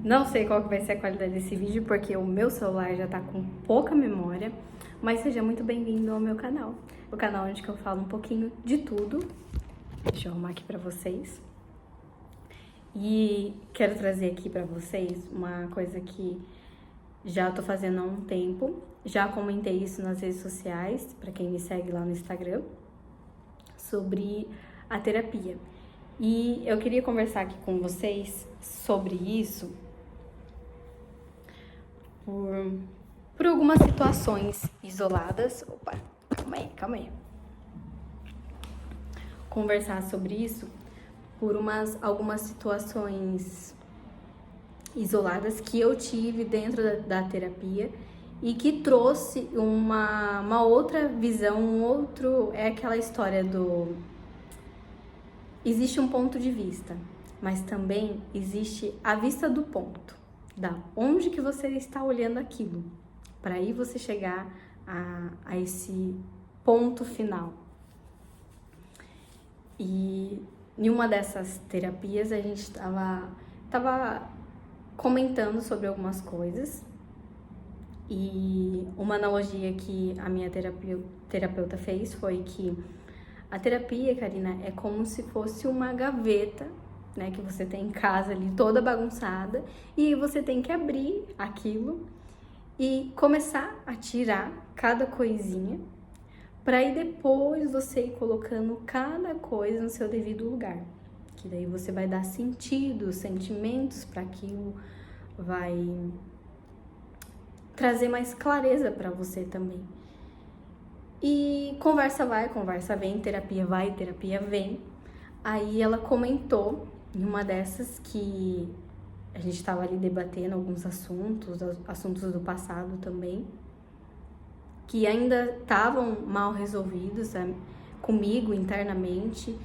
Não sei qual que vai ser a qualidade desse vídeo, porque o meu celular já tá com pouca memória, mas seja muito bem-vindo ao meu canal. O canal onde eu falo um pouquinho de tudo. Deixa eu arrumar aqui pra vocês. E quero trazer aqui pra vocês uma coisa que já tô fazendo há um tempo. Já comentei isso nas redes sociais, pra quem me segue lá no Instagram, sobre a terapia. E eu queria conversar aqui com vocês sobre isso por algumas situações isoladas. Opa, calma aí. Conversar sobre isso por algumas situações isoladas que eu tive dentro da terapia e que trouxe uma outra visão, é aquela história do... Existe um ponto de vista, mas também existe a vista do ponto, da onde que você está olhando aquilo, para aí você chegar a esse ponto final. E em uma dessas terapias a gente tava comentando sobre algumas coisas, e uma analogia que a minha terapeuta fez foi que a terapia, Karina, é como se fosse uma gaveta, né, que você tem em casa ali toda bagunçada, e você tem que abrir aquilo e começar a tirar cada coisinha, para aí depois você ir colocando cada coisa no seu devido lugar, que daí você vai dar sentido, sentimentos para aquilo, vai trazer mais clareza para você também. E conversa vai, conversa vem, terapia vai, terapia vem. Aí ela comentou em uma dessas que a gente estava ali debatendo alguns assuntos do passado também, que ainda estavam mal resolvidos, né, comigo internamente.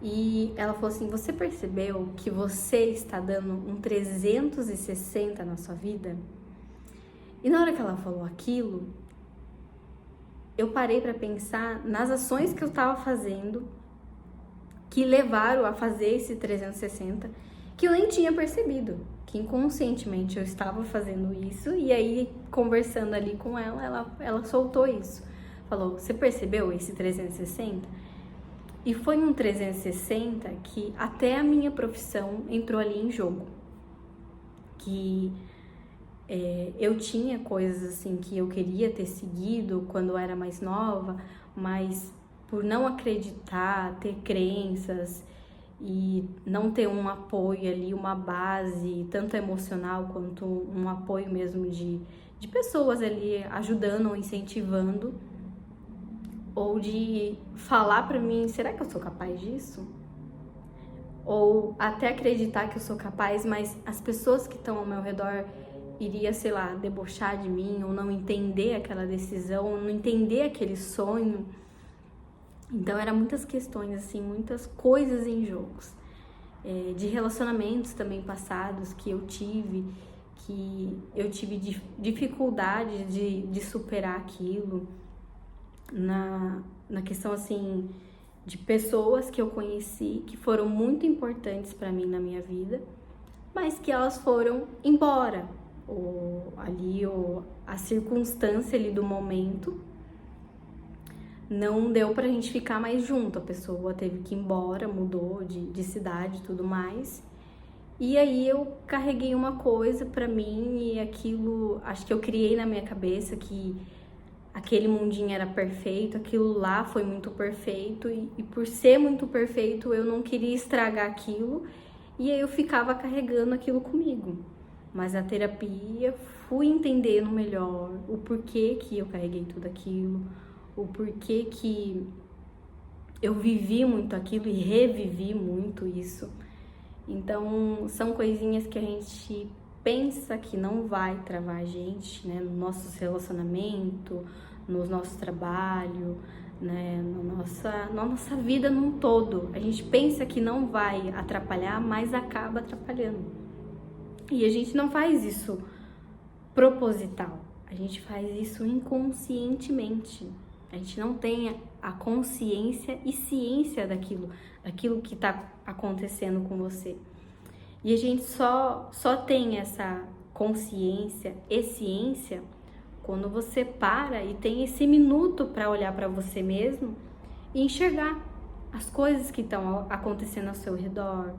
E ela falou assim: você percebeu que você está dando um 360 na sua vida? E na hora que ela falou aquilo, eu parei para pensar nas ações que eu estava fazendo que levaram a fazer esse 360, que eu nem tinha percebido, que inconscientemente eu estava fazendo isso. E aí, conversando ali com ela soltou isso. Falou: você percebeu esse 360? E foi um 360 que até a minha profissão entrou ali em jogo. Que eu tinha coisas assim que eu queria ter seguido quando eu era mais nova, mas por não acreditar, ter crenças e não ter um apoio ali, uma base, tanto emocional quanto um apoio mesmo de pessoas ali ajudando ou incentivando, ou de falar pra mim: será que eu sou capaz disso? Ou até acreditar que eu sou capaz, mas as pessoas que estão ao meu redor iria, sei lá, debochar de mim, ou não entender aquela decisão, ou não entender aquele sonho. Então, eram muitas questões, assim, muitas coisas em jogos. De relacionamentos também passados que eu tive dificuldade de superar aquilo. Na questão, assim, de pessoas que eu conheci, que foram muito importantes para mim na minha vida, mas que elas foram embora. A circunstância ali do momento não deu pra gente ficar mais junto, a pessoa teve que ir embora, mudou de cidade e tudo mais. E aí eu carreguei uma coisa pra mim, e aquilo, acho que eu criei na minha cabeça que aquele mundinho era perfeito, aquilo lá foi muito perfeito, e por ser muito perfeito eu não queria estragar aquilo, e aí eu ficava carregando aquilo comigo. Mas a terapia, fui entendendo melhor o porquê que eu carreguei tudo aquilo, o porquê que eu vivi muito aquilo e revivi muito isso. Então, são coisinhas que a gente pensa que não vai travar a gente, né, no nosso relacionamento, no nosso trabalho, né, na nossa vida num todo. A gente pensa que não vai atrapalhar, mas acaba atrapalhando. E a gente não faz isso proposital, a gente faz isso inconscientemente. A gente não tem a consciência e ciência daquilo que está acontecendo com você. E a gente só tem essa consciência e ciência quando você para e tem esse minuto para olhar para você mesmo e enxergar as coisas que estão acontecendo ao seu redor,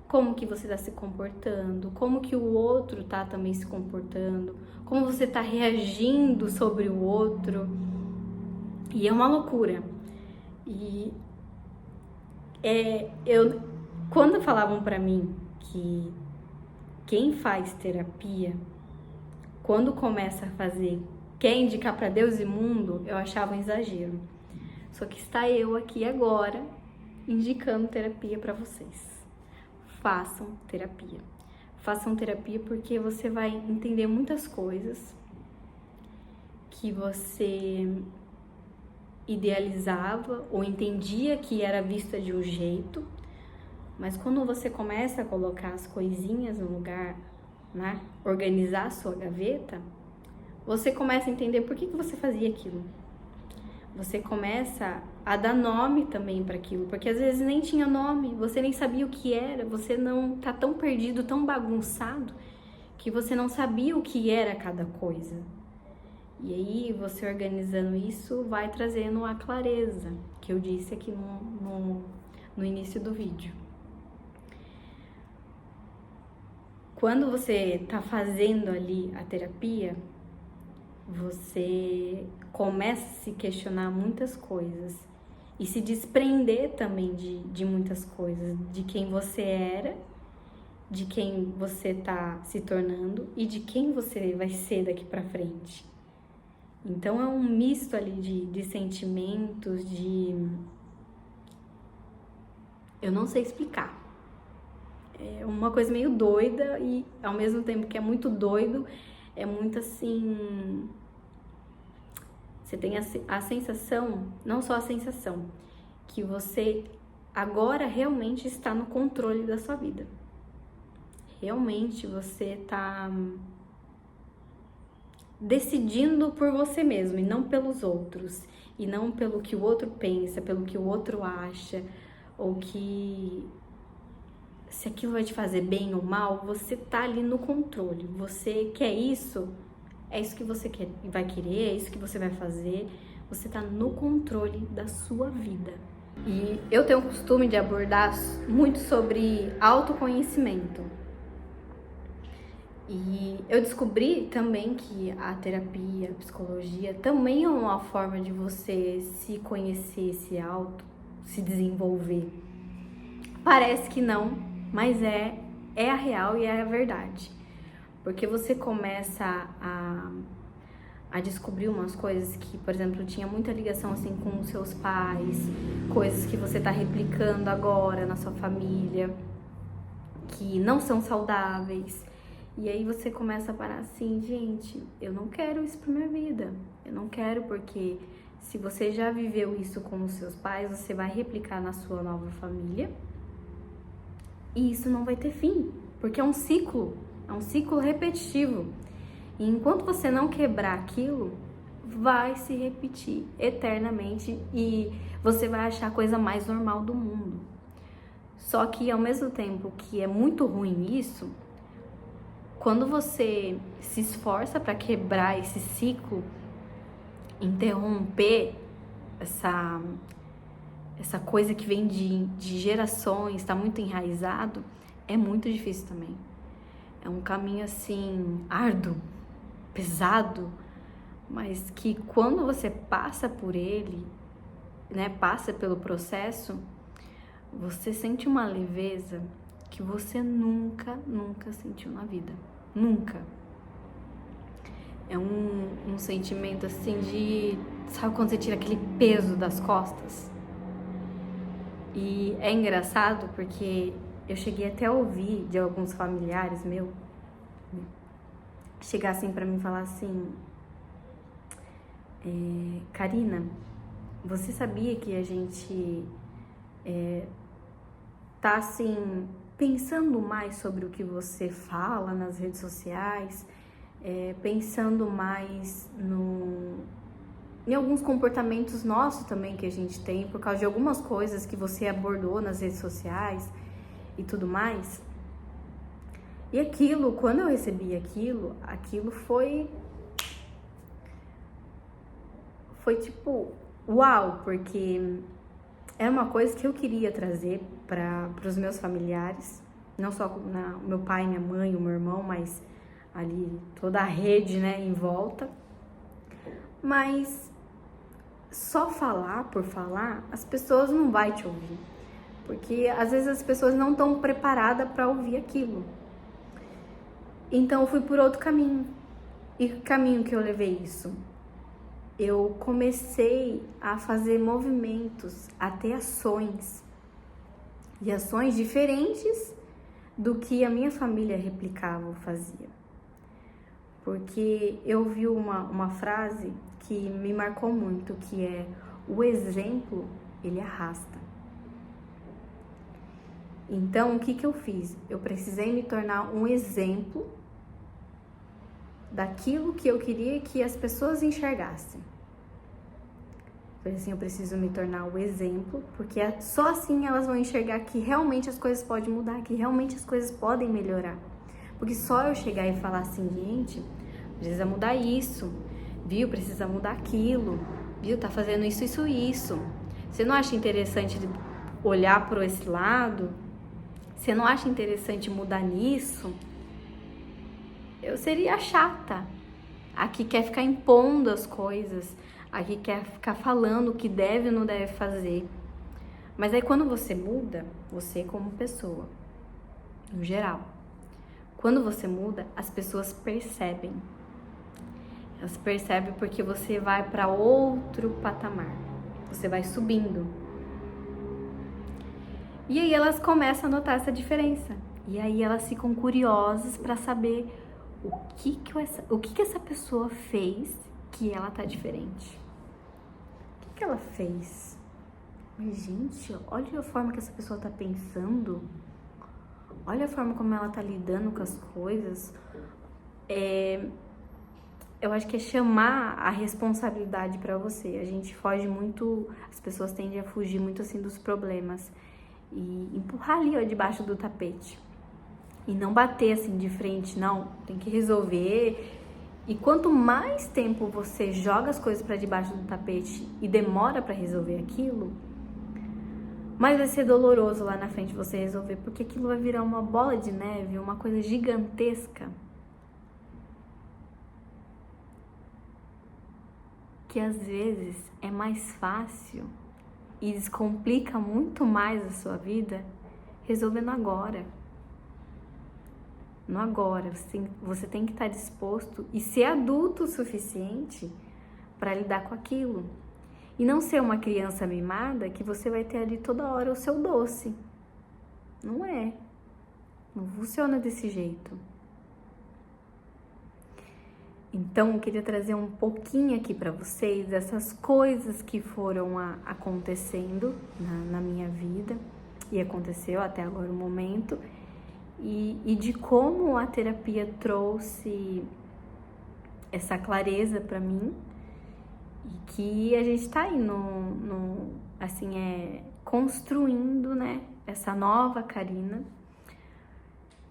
como que você está se comportando, como que o outro está também se comportando, como você está reagindo sobre o outro. E é uma loucura. E quando falavam para mim que quem faz terapia, quando começa a fazer, quer indicar para Deus e mundo, eu achava um exagero. Só que está eu aqui agora indicando terapia para vocês. Façam terapia. Façam terapia porque você vai entender muitas coisas que você idealizava ou entendia que era vista de um jeito, mas quando você começa a colocar as coisinhas no lugar, né, organizar a sua gaveta, você começa a entender por que você fazia aquilo. Você começa a dar nome também para aquilo, porque às vezes nem tinha nome, você nem sabia o que era, você não tá tão perdido, tão bagunçado, que você não sabia o que era cada coisa. E aí, você organizando isso, vai trazendo a clareza, que eu disse aqui no início do vídeo. Quando você tá fazendo ali a terapia, você começa a se questionar muitas coisas e se desprender também de muitas coisas, de quem você era, de quem você tá se tornando e de quem você vai ser daqui pra frente. Então é um misto ali de sentimentos, eu não sei explicar. É uma coisa meio doida e ao mesmo tempo que é muito doido, é muito assim... Você tem a sensação, não só a sensação, que você agora realmente está no controle da sua vida. Realmente você está decidindo por você mesmo e não pelos outros. E não pelo que o outro pensa, pelo que o outro acha, ou que... se aquilo vai te fazer bem ou mal, você tá ali no controle. Você quer isso, é isso que você vai querer, é isso que você vai fazer. Você tá no controle da sua vida. E eu tenho o costume de abordar muito sobre autoconhecimento. E eu descobri também que a terapia, a psicologia, também é uma forma de você se conhecer, se desenvolver. Parece que não, mas é a real e é a verdade. Porque você começa a descobrir umas coisas que, por exemplo, tinha muita ligação assim com os seus pais, coisas que você tá replicando agora na sua família, que não são saudáveis. E aí você começa a parar assim, gente, eu não quero isso pra minha vida. Eu não quero porque se você já viveu isso com os seus pais, você vai replicar na sua nova família. E isso não vai ter fim, porque é um ciclo repetitivo. E enquanto você não quebrar aquilo, vai se repetir eternamente e você vai achar a coisa mais normal do mundo. Só que ao mesmo tempo que é muito ruim isso, quando você se esforça para quebrar esse ciclo, interromper essa coisa que vem de gerações, está muito enraizado, é muito difícil também. É um caminho assim, árduo, pesado, mas que quando você passa por ele, né, passa pelo processo, você sente uma leveza que você nunca sentiu na vida. Nunca. É um sentimento assim de... Sabe quando você tira aquele peso das costas? E é engraçado porque eu cheguei até a ouvir de alguns familiares meus chegar assim pra mim e falar assim: Karina, você sabia que a gente tá assim pensando mais sobre o que você fala nas redes sociais, pensando mais em alguns comportamentos nossos também que a gente tem, por causa de algumas coisas que você abordou nas redes sociais e tudo mais. E aquilo, quando eu recebi aquilo foi tipo, uau, porque era uma coisa que eu queria trazer para os meus familiares, não só meu pai, minha mãe, o meu irmão, mas ali toda a rede, né, em volta. Mas só falar por falar, as pessoas não vão te ouvir, porque às vezes as pessoas não estão preparadas para ouvir aquilo. Então eu fui por outro caminho. E que caminho que eu levei isso? Eu comecei a fazer movimentos, a ter ações. E ações diferentes do que a minha família replicava ou fazia. Porque eu vi uma frase que me marcou muito, que é: o exemplo, ele arrasta. Então, o que eu fiz? Eu precisei me tornar um exemplo daquilo que eu queria que as pessoas enxergassem. Então, assim, eu preciso me tornar o exemplo, porque só assim elas vão enxergar que realmente as coisas podem mudar, que realmente as coisas podem melhorar. Porque só eu chegar e falar assim, gente, precisa mudar isso, viu? Precisa mudar aquilo, viu? Tá fazendo isso, isso, isso. Você não acha interessante olhar para esse lado? Você não acha interessante mudar nisso? Eu seria chata. A que quer ficar impondo as coisas, a que quer ficar falando o que deve ou não deve fazer. Mas aí quando você muda, você como pessoa, no geral, quando você muda, as pessoas percebem. Elas percebem porque você vai para outro patamar. Você vai subindo. E aí elas começam a notar essa diferença. E aí elas ficam curiosas para saber o que essa pessoa fez que ela tá diferente. O que ela fez? Mas, gente, olha a forma que essa pessoa tá pensando. Olha a forma como ela tá lidando com as coisas. Eu acho que é chamar a responsabilidade pra você. A gente foge muito, as pessoas tendem a fugir muito assim dos problemas e empurrar ali, ó, debaixo do tapete. E não bater assim de frente, não. Tem que resolver. E quanto mais tempo você joga as coisas pra debaixo do tapete e demora pra resolver aquilo, mais vai ser doloroso lá na frente você resolver, porque aquilo vai virar uma bola de neve, uma coisa gigantesca. Que às vezes é mais fácil e descomplica muito mais a sua vida resolvendo agora. No agora, você tem que estar disposto e ser adulto o suficiente para lidar com aquilo. E não ser uma criança mimada que você vai ter ali toda hora o seu doce. Não é. Não funciona desse jeito. Então, eu queria trazer um pouquinho aqui para vocês dessas coisas que foram acontecendo na minha vida e aconteceu até agora o momento. E de como a terapia trouxe essa clareza para mim e que a gente tá aí construindo, né, essa nova Karina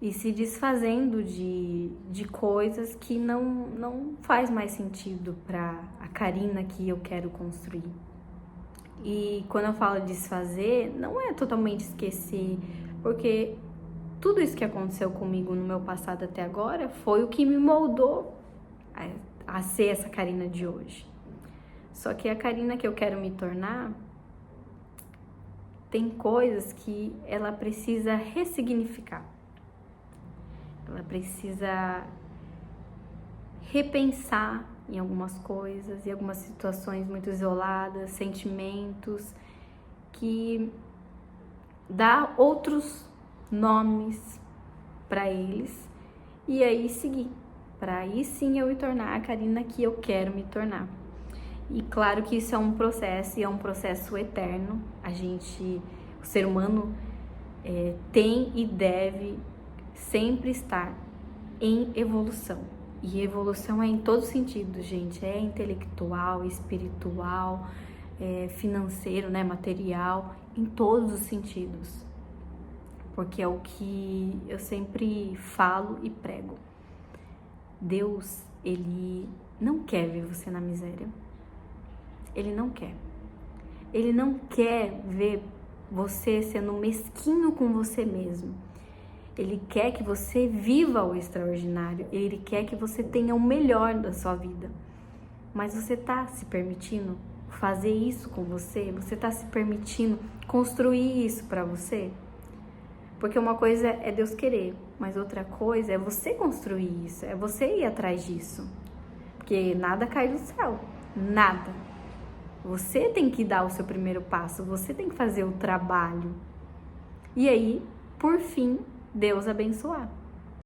e se desfazendo de coisas que não faz mais sentido para a Karina que eu quero construir. E quando eu falo desfazer, não é totalmente esquecer, porque tudo isso que aconteceu comigo no meu passado até agora foi o que me moldou a ser essa Karina de hoje. Só que a Karina que eu quero me tornar tem coisas que ela precisa ressignificar. Ela precisa repensar em algumas coisas, em algumas situações muito isoladas, sentimentos, que dá outros nomes para eles e aí seguir, para aí sim eu me tornar a Karina que eu quero me tornar. E claro que isso é um processo e é um processo eterno. O ser humano tem e deve sempre estar em evolução. E evolução é em todos os sentidos, gente. É intelectual, espiritual, financeiro, né, material, em todos os sentidos. porque é o que eu sempre falo e prego. Deus, Ele não quer ver você na miséria. Ele não quer. Ele não quer ver você sendo mesquinho com você mesmo. Ele quer que você viva o extraordinário. Ele quer que você tenha o melhor da sua vida. Mas você está se permitindo fazer isso com você? Você está se permitindo construir isso para você? Porque uma coisa é Deus querer, mas outra coisa é você construir isso, é você ir atrás disso. Porque nada cai do céu, nada. Você tem que dar o seu primeiro passo, você tem que fazer o trabalho. E aí, por fim, Deus abençoar.